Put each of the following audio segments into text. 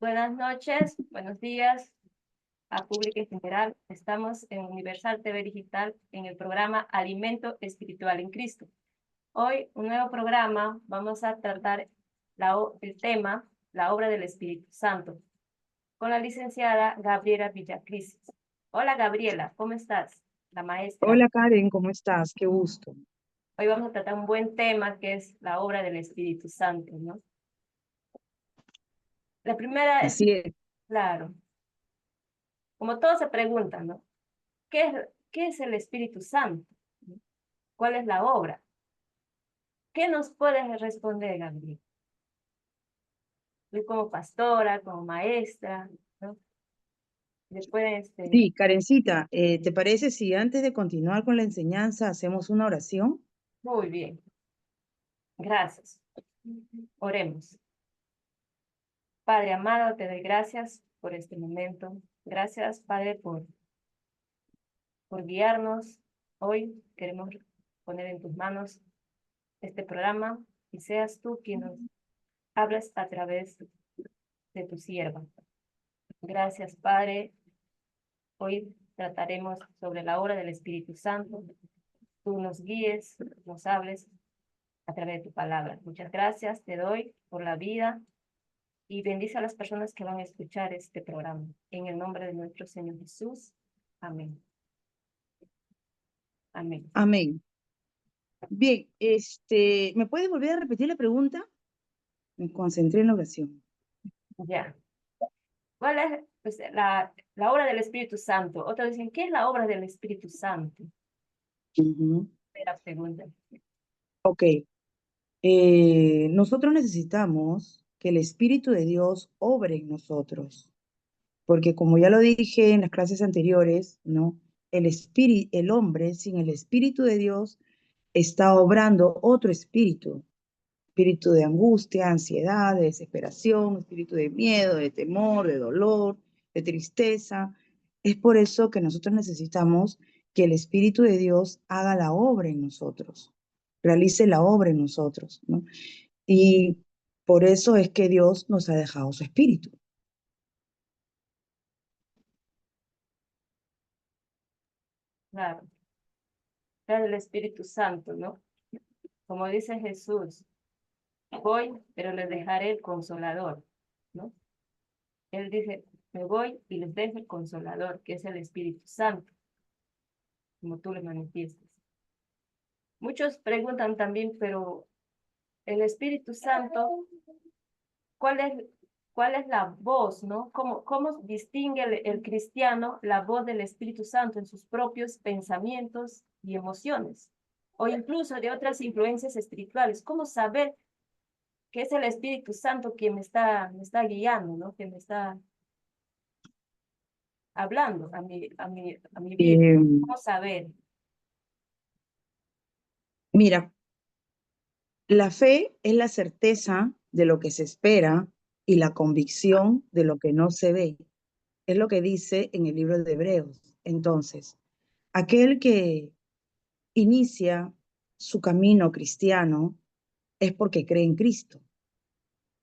Buenas noches, buenos días a público en general. Estamos en Universal TV Digital en el programa Alimento Espiritual en Cristo. Hoy, un nuevo programa, vamos a tratar el tema, la obra del Espíritu Santo, con la licenciada Gabriela Villacrisis. Hola Gabriela, ¿cómo estás? La maestra. Hola Karen, ¿cómo estás? Qué gusto. Hoy vamos a tratar un buen tema que es la obra del Espíritu Santo, ¿no? La primera es, Así es. claro, como todos se preguntan, ¿no? ¿Qué es el Espíritu Santo? ¿Cuál es la obra? ¿Qué nos puedes responder, Gabriel? Tú como pastora, como maestra, ¿no? Después, Sí, Karencita, ¿te parece si antes de continuar con la enseñanza hacemos una oración? muy bien, gracias. Oremos. Padre amado, te doy gracias por este momento. Gracias, Padre, por guiarnos. Hoy queremos poner en tus manos este programa y seas tú quien nos hables a través de tu sierva. Gracias, Padre. Hoy trataremos sobre la obra del Espíritu Santo. Tú nos guíes, nos hables a través de tu palabra. Muchas gracias te doy por la vida y bendice a las personas que van a escuchar este programa. En el nombre de nuestro Señor Jesús. Amén. Amén. Amén. Bien, ¿me puedes volver a repetir la pregunta? Me concentré en la oración. Ya. ¿Cuál es la obra del Espíritu Santo? Otros dicen, ¿qué es la obra del Espíritu Santo? Ujú. La pregunta. Ok, nosotros necesitamos que el Espíritu de Dios obre en nosotros, porque como ya lo dije en las clases anteriores, ¿no? El hombre sin el Espíritu de Dios está obrando otro espíritu, espíritu de angustia, ansiedad, de desesperación, espíritu de miedo, de temor, de dolor, de tristeza. Es por eso que nosotros necesitamos que el Espíritu de Dios haga la obra en nosotros, realice la obra en nosotros, ¿no? Y por eso es que Dios nos ha dejado su Espíritu. Claro. Es el Espíritu Santo, ¿no? Como dice Jesús, voy, pero les dejaré el consolador, ¿no? Él dice, me voy y les dejo el consolador, que es el Espíritu Santo, como tú le manifiestas. Muchos preguntan también, pero el Espíritu Santo, ¿cuál es, cuál es la voz, ¿no? ¿Cómo distingue el cristiano la voz del Espíritu Santo en sus propios pensamientos y emociones? O incluso de otras influencias espirituales. ¿Cómo saber que es el Espíritu Santo quien me está guiando, ¿no? Que me está hablando a mi vida? Eh, ¿Cómo saber? Mira, la fe es la certeza de lo que se espera y la convicción de lo que no se ve. Es lo que dice en el libro de Hebreos. Entonces, aquel que inicia su camino cristiano es porque cree en Cristo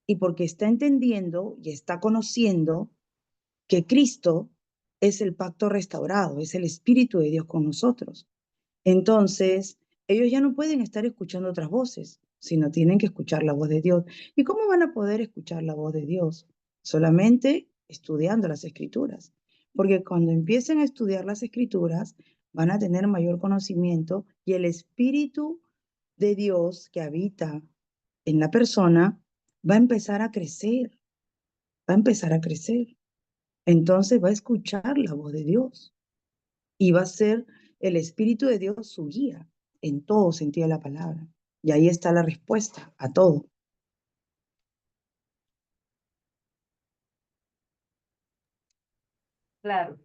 y porque está entendiendo y está conociendo que Cristo es el pacto restaurado, es el Espíritu de Dios con nosotros. Entonces, ellos ya no pueden estar escuchando otras voces, sino tienen que escuchar la voz de Dios. ¿Y cómo van a poder escuchar la voz de Dios? Solamente estudiando las escrituras. Porque cuando empiecen a estudiar las escrituras, van a tener mayor conocimiento y el Espíritu de Dios que habita en la persona va a empezar a crecer, va a empezar a crecer. Entonces va a escuchar la voz de Dios y va a ser el Espíritu de Dios su guía en todo sentido de la palabra. Y ahí está la respuesta a todo. Claro.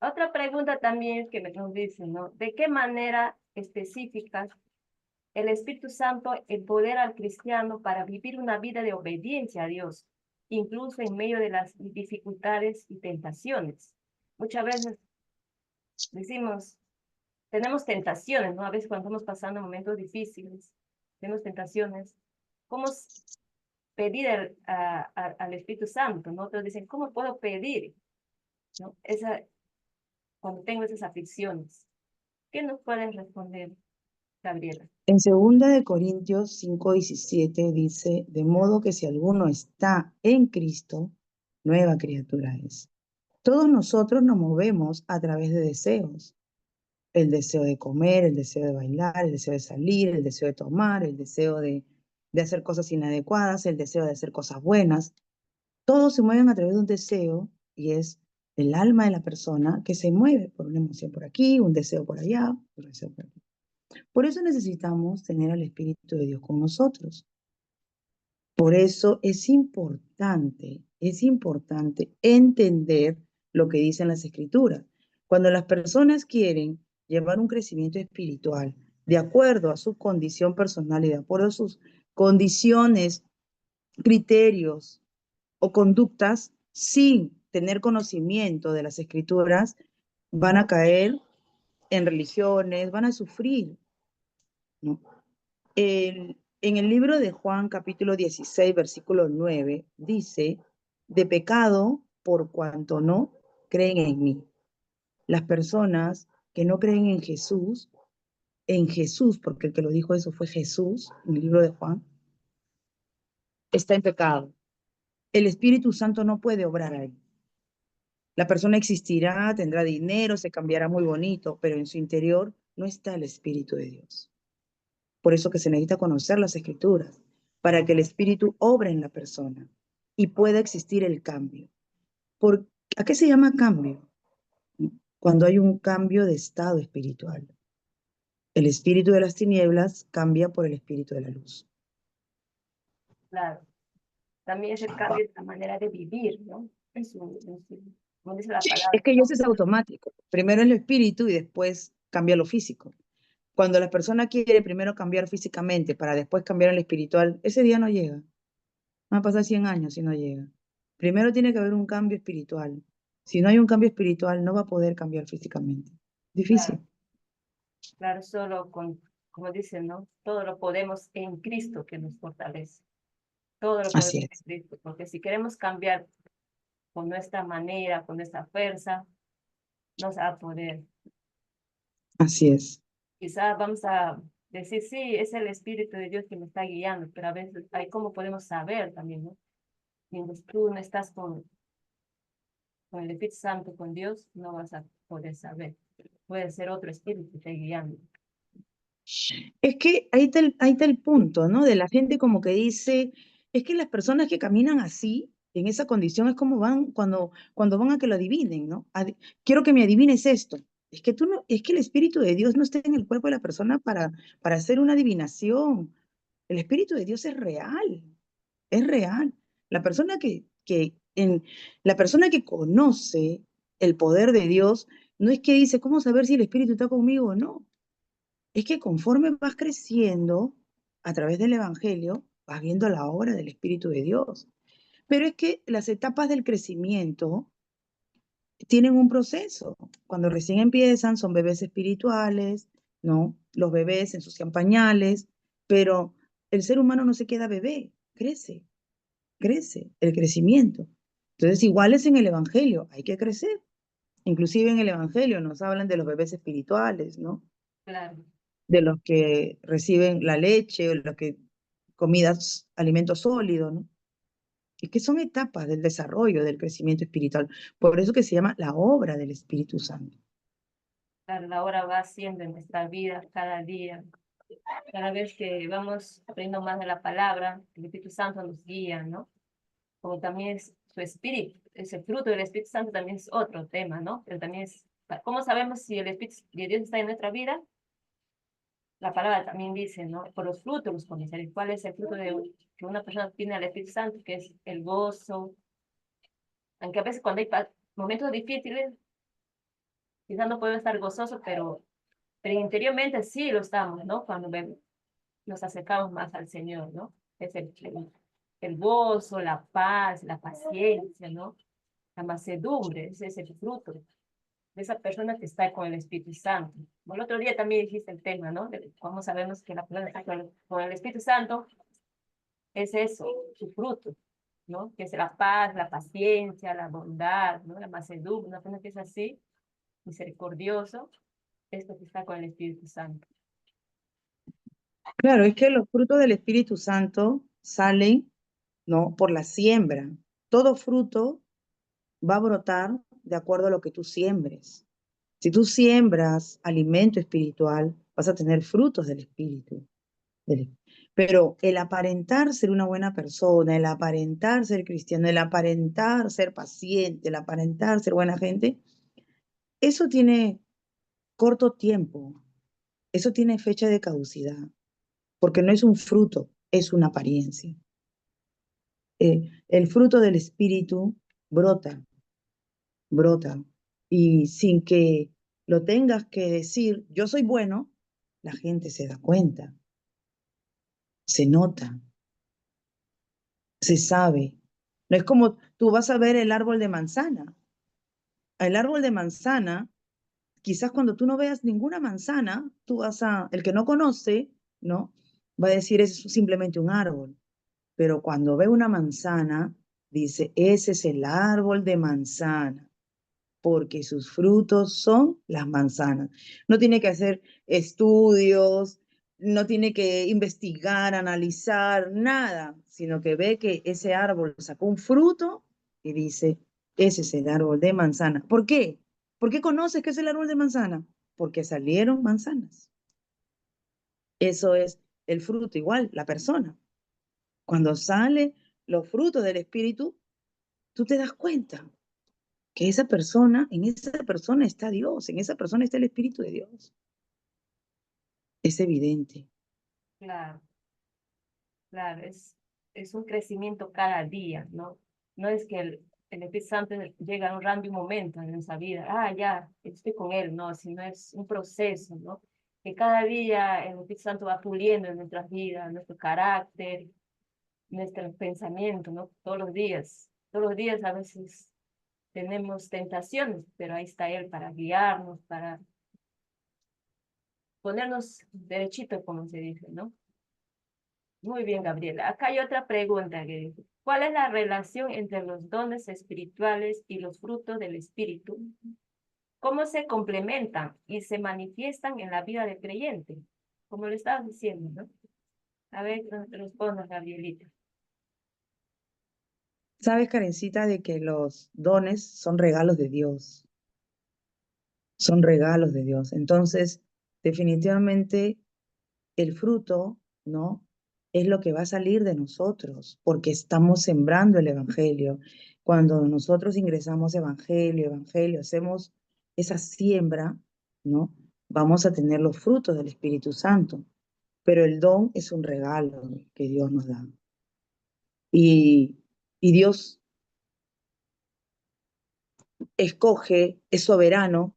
Otra pregunta también que nos dicen, ¿no? ¿De qué manera específica el Espíritu Santo empodera al cristiano para vivir una vida de obediencia a Dios, incluso en medio de las dificultades y tentaciones? Muchas veces decimos, tenemos tentaciones, ¿no? A veces cuando estamos pasando momentos difíciles, tenemos tentaciones. ¿Cómo pedir al Espíritu Santo, ¿no? Otros dicen, ¿cómo puedo pedir? ¿No? Cuando tengo esas aflicciones. ¿Qué nos puedes responder, Gabriela? En 2 Corintios 5:17 dice, de modo que si alguno está en Cristo, nueva criatura es. Todos nosotros nos movemos a través de deseos. El deseo de comer, el deseo de bailar, el deseo de salir, el deseo de tomar, el deseo de hacer cosas inadecuadas, el deseo de hacer cosas buenas. Todos se mueven a través de un deseo y es el alma de la persona que se mueve por una emoción por aquí, un deseo por allá, un deseo por aquí. Por eso necesitamos tener al Espíritu de Dios con nosotros. Por eso es importante entender lo que dicen las Escrituras. Cuando las personas quieren llevar un crecimiento espiritual de acuerdo a su condición personal y de acuerdo a sus condiciones, criterios o conductas, sin tener conocimiento de las Escrituras, van a caer en religiones, van a sufrir, ¿no? En el libro de Juan, capítulo 16, versículo 9, dice, de pecado por cuanto no creen en mí. Las personas que no creen en Jesús, porque el que lo dijo eso fue Jesús, en el libro de Juan, está en pecado. El Espíritu Santo no puede obrar ahí. La persona existirá, tendrá dinero, se cambiará muy bonito, pero en su interior no está el Espíritu de Dios. Por eso que se necesita conocer las Escrituras, para que el Espíritu obre en la persona y pueda existir el cambio. ¿A qué se llama cambio? Cuando hay un cambio de estado espiritual. El espíritu de las tinieblas cambia por el espíritu de la luz. Claro. También es el cambio de la manera de vivir, ¿no? Como dice la Es palabra. que eso es automático. Primero el espíritu y después cambia lo físico. Cuando la persona quiere primero cambiar físicamente para después cambiar el espiritual, ese día no llega. Van a pasar 100 años si no llega. Primero tiene que haber un cambio espiritual. Si no hay un cambio espiritual, no va a poder cambiar físicamente. Difícil. Claro, claro, solo con, como dicen, ¿no? Todo lo podemos en Cristo que nos fortalece. Todo lo podemos Así en es. Cristo, porque si queremos cambiar con nuestra manera, con nuestra fuerza, no se va a poder. Así es. Quizás vamos a decir, sí, es el Espíritu de Dios que me está guiando, pero a veces, hay cómo podemos saber también, ¿no? Mientras tú no estás con el Espíritu Santo, con Dios, no vas a poder saber. Puede ser otro espíritu que esté guiando. Es que ahí está el punto, ¿no? De la gente como que dice, es que las personas que caminan así, en esa condición, es como van cuando van a que lo adivinen, ¿no? Quiero que me adivines esto. Es que tú no, es que el Espíritu de Dios no está en el cuerpo de la persona para hacer una adivinación. El Espíritu de Dios es real, es real. La persona la persona que conoce el poder de Dios, no es que dice, ¿cómo saber si el Espíritu está conmigo o no? Es que conforme vas creciendo a través del Evangelio, vas viendo la obra del Espíritu de Dios. Pero es que las etapas del crecimiento tienen un proceso. Cuando recién empiezan, son bebés espirituales, ¿no? Los bebés ensucian pañales, pero el ser humano no se queda bebé, crece, el crecimiento. Entonces, igual es en el Evangelio, hay que crecer. Inclusive en el Evangelio nos hablan de los bebés espirituales, ¿no? Claro, De los que reciben la leche, o los que comidas, alimentos sólidos, ¿no? Es que son etapas del desarrollo, del crecimiento espiritual. Por eso que se llama la obra del Espíritu Santo. claro, la hora va haciendo en nuestra vida cada día. Cada vez que vamos aprendiendo más de la palabra, el Espíritu Santo nos guía, ¿no? Como también es su espíritu, ese fruto del Espíritu Santo también es otro tema, ¿no? Pero también es, ¿cómo sabemos si el Espíritu de Dios está en nuestra vida? La palabra también dice, ¿no? Por los frutos los conoceréis. ¿Cuál es el fruto que una persona tiene al Espíritu Santo? Que es el gozo. Aunque a veces cuando hay momentos difíciles, quizás no podemos estar gozosos, pero interiormente sí lo estamos, ¿no? Cuando nos acercamos más al Señor, ¿no? Es el gozo, la paz, la paciencia, ¿no? La mansedumbre, ese es el fruto de esa persona que está con el Espíritu Santo. Bueno, el otro día también dijiste el tema, ¿no? De cómo sabemos que la persona está con el Espíritu Santo, es eso, su fruto, ¿no? Que es la paz, la paciencia, la bondad, ¿no? La mansedumbre, una persona que es así, misericordioso, esto que está con el Espíritu Santo. Claro, es que los frutos del Espíritu Santo salen, ¿no? Por la siembra. Todo fruto va a brotar de acuerdo a lo que tú siembres. Si tú siembras alimento espiritual, vas a tener frutos del Espíritu. Pero el aparentar ser una buena persona, el aparentar ser cristiano, el aparentar ser paciente, el aparentar ser buena gente, eso tiene corto tiempo, eso tiene fecha de caducidad, porque no es un fruto, es una apariencia. El fruto del Espíritu brota, brota, y sin que lo tengas que decir, yo soy bueno, la gente se da cuenta, se nota, se sabe. No es como tú vas a ver el árbol de manzana. El árbol de manzana, quizás cuando tú no veas ninguna manzana, el que no conoce, ¿no? Va a decir, es simplemente un árbol. Pero cuando ve una manzana, dice, ese es el árbol de manzana, porque sus frutos son las manzanas. No tiene que hacer estudios, no tiene que investigar, analizar, nada, sino que ve que ese árbol sacó un fruto y dice, ese es el árbol de manzana. ¿Por qué? ¿Por qué conoces que es el árbol de manzana? Porque salieron manzanas. Eso es el fruto, igual la persona. Cuando salen los frutos del Espíritu, tú te das cuenta que en esa persona está Dios, en esa persona está el Espíritu de Dios. Es evidente. Claro, claro, es un crecimiento cada día, ¿no? No es que el Espíritu Santo llega a un random momento en nuestra vida, ya, estoy con Él, no, sino es un proceso, ¿no? Que cada día el Espíritu Santo va puliendo en nuestras vidas, nuestro carácter, nuestros pensamientos, ¿no? Todos los días a veces tenemos tentaciones, pero ahí está Él para guiarnos, para ponernos derechito, como se dice, ¿no? Muy bien, Gabriela. Acá hay otra pregunta que dice, ¿cuál es la relación entre los dones espirituales y los frutos del Espíritu? ¿Cómo se complementan y se manifiestan en la vida del creyente? Como lo estabas diciendo, ¿no? A ver, responda, Gabrielita. Sabes, Karencita, de que los dones son regalos de Dios, son regalos de Dios. Entonces, definitivamente el fruto, ¿no? Es lo que va a salir de nosotros, porque estamos sembrando el Evangelio. Cuando nosotros ingresamos Evangelio, Evangelio, hacemos esa siembra, ¿no? Vamos a tener los frutos del Espíritu Santo. Pero el don es un regalo que Dios nos da. Y, y Dios escoge, es soberano,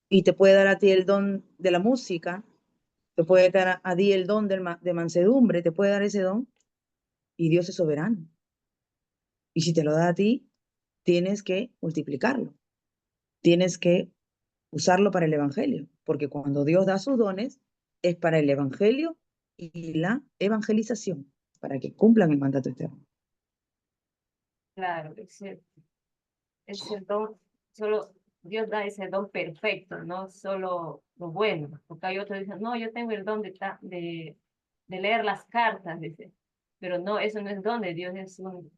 y te puede dar a ti el don de la música, te puede dar a ti el don de mansedumbre, te puede dar ese don, y Dios es soberano. Y si te lo da a ti, tienes que multiplicarlo, tienes que usarlo para el Evangelio, porque cuando Dios da sus dones, es para el Evangelio y la evangelización, para que cumplan el mandato eterno. Claro, es el don, solo Dios da ese don perfecto, no solo lo bueno, porque hay otros que dicen, no, yo tengo el don de leer las cartas, dice, pero no, eso no es don de Dios,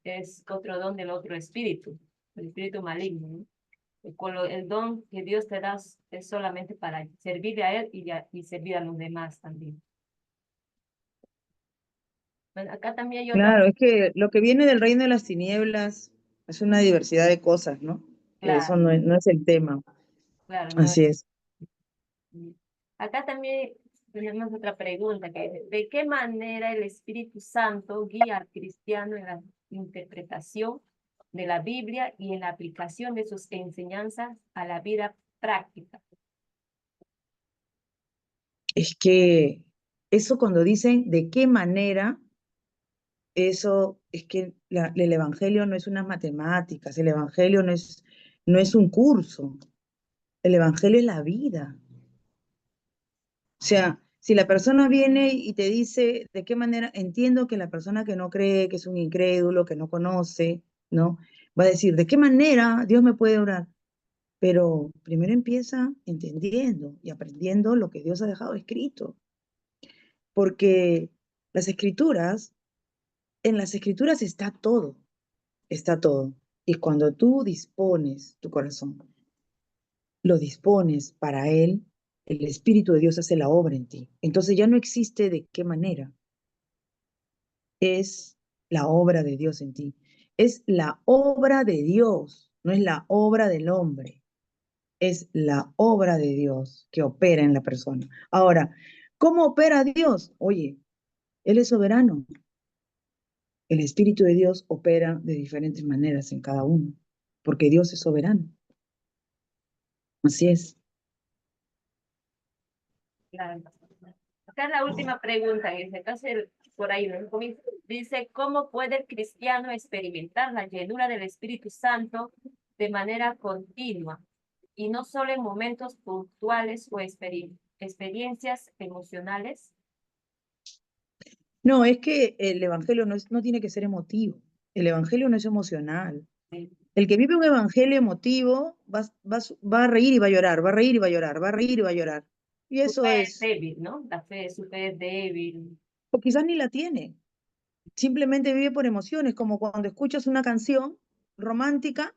es otro don del otro espíritu, el espíritu maligno, ¿no? El don que Dios te da es solamente para servirle a Él y servir a los demás también. Bueno, acá también hay otra, Claro, es que lo que viene del reino de las tinieblas es una diversidad de cosas, ¿no? Eso claro, no es el tema. claro, no. Así es. Acá también tenemos otra pregunta que dice, ¿de qué manera el Espíritu Santo guía al cristiano en la interpretación de la Biblia y en la aplicación de sus enseñanzas a la vida práctica? Es que eso cuando dicen de qué manera, eso es que el Evangelio no es unas matemáticas, el Evangelio no es un curso, el Evangelio es la vida. O sea, Si la persona viene y te dice de qué manera, entiendo que la persona que no cree, que es un incrédulo, que no conoce, ¿no? Va a decir, ¿de qué manera Dios me puede orar? Pero primero empieza entendiendo y aprendiendo lo que Dios ha dejado escrito. Porque las escrituras, en las escrituras está todo, está todo. Y cuando tú dispones tu corazón, lo dispones para Él, el Espíritu de Dios hace la obra en ti. Entonces ya no existe de qué manera. Es la obra de Dios en ti. Es la obra de Dios, no es la obra del hombre. Es la obra de Dios que opera en la persona. Ahora, ¿cómo opera Dios? Oye, Él es soberano. El Espíritu de Dios opera de diferentes maneras en cada uno, porque Dios es soberano. Así es. Claro. Acá es la última pregunta, dice, entonces por ahí ¿no? Dice, ¿cómo puede el cristiano experimentar la llenura del Espíritu Santo de manera continua y no solo en momentos puntuales o experiencias emocionales? No, es que el Evangelio no tiene que ser emotivo. El Evangelio no es emocional. Sí. El que vive un evangelio emotivo va a reír y va a llorar, va a reír y va a llorar, va a reír y va a llorar. Y Su fe eso es es, débil, ¿no? Su fe es débil. o quizás ni la tiene, simplemente vive por emociones, como cuando escuchas una canción romántica,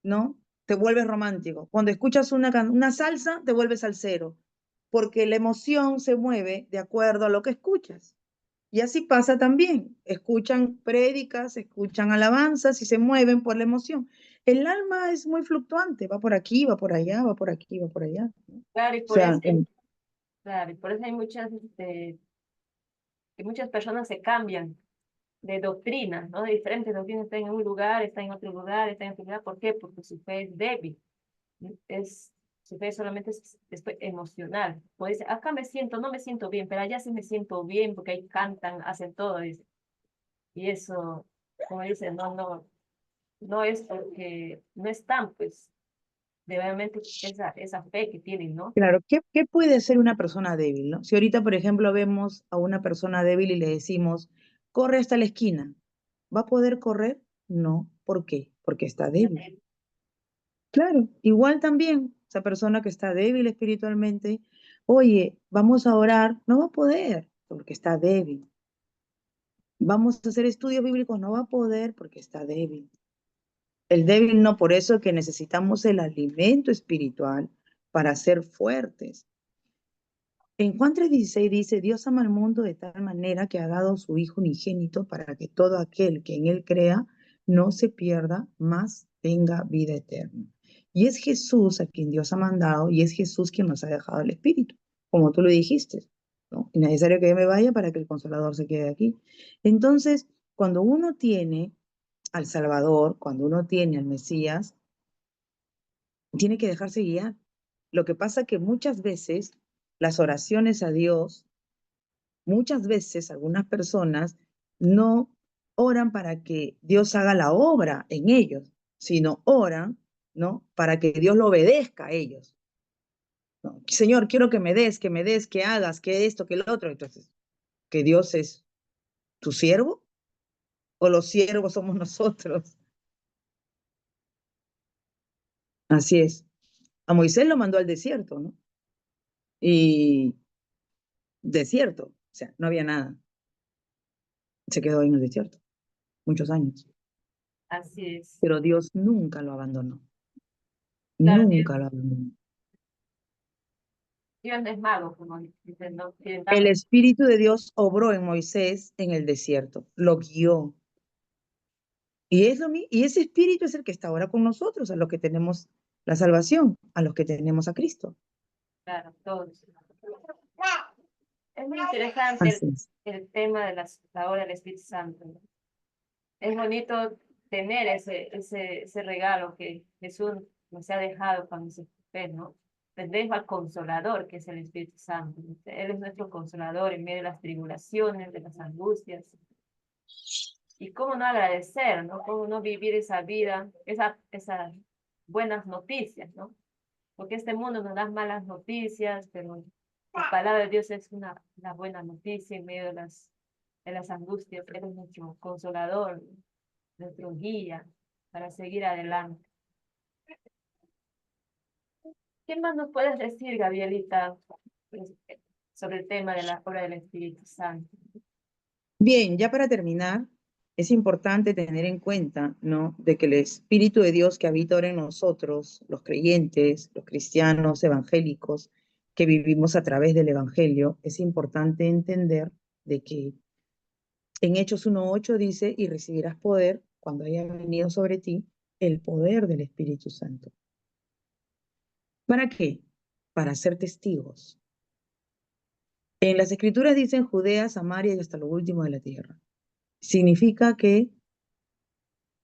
¿no? Te vuelves romántico. Cuando escuchas una salsa, te vuelves salsero, porque la emoción se mueve de acuerdo a lo que escuchas. Y así pasa también. Escuchan prédicas, escuchan alabanzas y se mueven por la emoción. El alma es muy fluctuante, va por aquí, va por allá, va por aquí, va por allá. ¿No? O Claro, sea, claro, y por eso hay que muchas personas se cambian de doctrina, ¿no? De diferentes doctrinas, está en un lugar, está en otro lugar, está en otro lugar. ¿Por qué? Porque su fe es débil. Es, su fe solamente es emocional. Pues acá me siento, no me siento bien, pero allá sí me siento bien porque ahí cantan, hacen todo. Dice. Y eso, como dicen, no es porque no están, pues, de realmente esa fe que tienen, ¿no? claro, ¿qué puede ser una persona débil, no? Si ahorita, por ejemplo, vemos a una persona débil y le decimos, corre hasta la esquina, ¿va a poder correr? No. ¿Por qué? Porque está débil. Claro, igual también, esa persona que está débil espiritualmente, oye, vamos a orar, no va a poder, porque está débil. Vamos a hacer estudios bíblicos, no va a poder porque está débil. El débil no, por eso que necesitamos el alimento espiritual para ser fuertes. En Juan 3:16 dice, Dios ama al mundo de tal manera que ha dado a su Hijo unigénito para que todo aquel que en él crea no se pierda, mas tenga vida eterna. Y es Jesús a quien Dios ha mandado y es Jesús quien nos ha dejado el Espíritu, como tú lo dijiste, ¿no? Es necesario que yo me vaya para que el Consolador se quede aquí. Entonces, cuando uno tiene al Salvador, cuando uno tiene al Mesías, tiene que dejarse guiar. Lo que pasa que muchas veces las oraciones a Dios, muchas veces algunas personas no oran para que Dios haga la obra en ellos, sino oran, ¿no? Para que Dios lo obedezca a ellos. ¿No? Señor, quiero que me des, que hagas, que esto, que lo otro. Entonces, ¿que Dios es tu siervo o los siervos somos nosotros? Así es. A Moisés lo mandó al desierto, ¿no? Y desierto, o sea, no había nada. Se quedó ahí en el desierto muchos años. Así es. Pero Dios nunca lo abandonó. Claro, Nunca lo abandonó. Dios no es mago, como dicen, no quieren El darnos. Espíritu de Dios obró en Moisés en el desierto, lo guió. Y ese Espíritu es el que está ahora con nosotros, a los que tenemos la salvación, a los que tenemos a Cristo. Claro, todos. Es muy interesante Así es. el tema de la obra del Espíritu Santo. ¿No? Es bonito tener ese regalo que Jesús nos ha dejado cuando se fue, ¿no? Les dejo al Consolador, que es el Espíritu Santo. Él es nuestro Consolador en medio de las tribulaciones, de las angustias. Y cómo no agradecer, ¿no? Cómo no vivir esa vida, esas buenas noticias, ¿no? Porque este mundo nos da malas noticias, pero La palabra de Dios es una buena noticia en medio de las angustias. Él es nuestro consolador, nuestro guía para seguir adelante. ¿Qué más nos puedes decir, Gabrielita, sobre el tema de la obra del Espíritu Santo? Bien, ya para terminar, es importante tener en cuenta, ¿no?, de que el Espíritu de Dios que habita ahora en nosotros, los creyentes, los cristianos evangélicos, que vivimos a través del Evangelio, es importante entender de que en Hechos 1:8 dice, y recibirás poder cuando haya venido sobre ti el poder del Espíritu Santo. ¿Para qué? Para ser testigos. En las Escrituras dicen Judea, Samaria y hasta lo último de la tierra. Significa que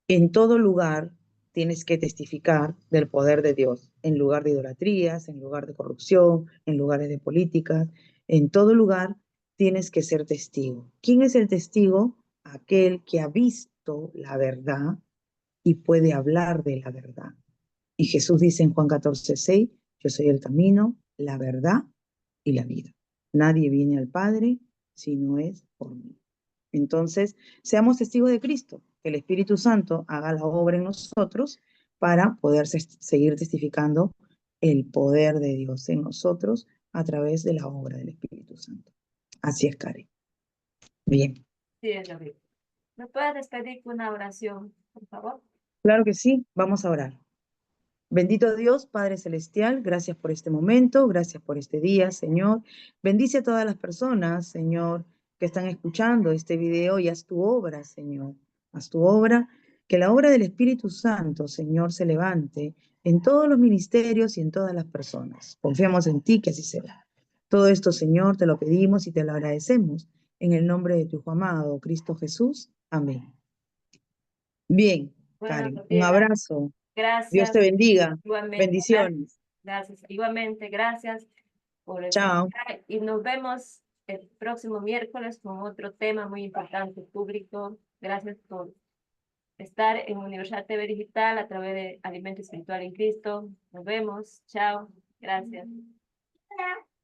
en todo lugar tienes que testificar del poder de Dios, en lugar de idolatrías, en lugar de corrupción, en lugares de políticas, en todo lugar tienes que ser testigo. ¿Quién es el testigo? Aquel que ha visto la verdad y puede hablar de la verdad. Y Jesús dice en Juan 14:6, yo soy el camino, la verdad y la vida. Nadie viene al Padre si no es por mí. Entonces, seamos testigos de Cristo, que el Espíritu Santo haga la obra en nosotros para poder seguir testificando el poder de Dios en nosotros a través de la obra del Espíritu Santo. Así es, Karen. Bien. Sí, es lo mismo. ¿Me puedes despedir con una oración, por favor? Claro que sí, vamos a orar. Bendito Dios, Padre Celestial, gracias por este momento, gracias por este día, Señor. Bendice a todas las personas, Señor, que están escuchando este video y haz tu obra, Señor. Haz tu obra, que la obra del Espíritu Santo, Señor, se levante en todos los ministerios y en todas las personas. Confiamos en ti que así será. Todo esto, Señor, te lo pedimos y te lo agradecemos. En el nombre de tu Hijo amado, Cristo Jesús. Amén. Bien, Bueno, Karen, un Gabriela, abrazo. Dios te gracias. bendiga. Igualmente, Bendiciones. gracias. Igualmente, gracias por Chao. escuchar y nos vemos el próximo miércoles con otro tema muy importante público. Gracias por estar en Universal TV Digital a través de Alimento Espiritual en Cristo. Nos vemos. Chao. Gracias.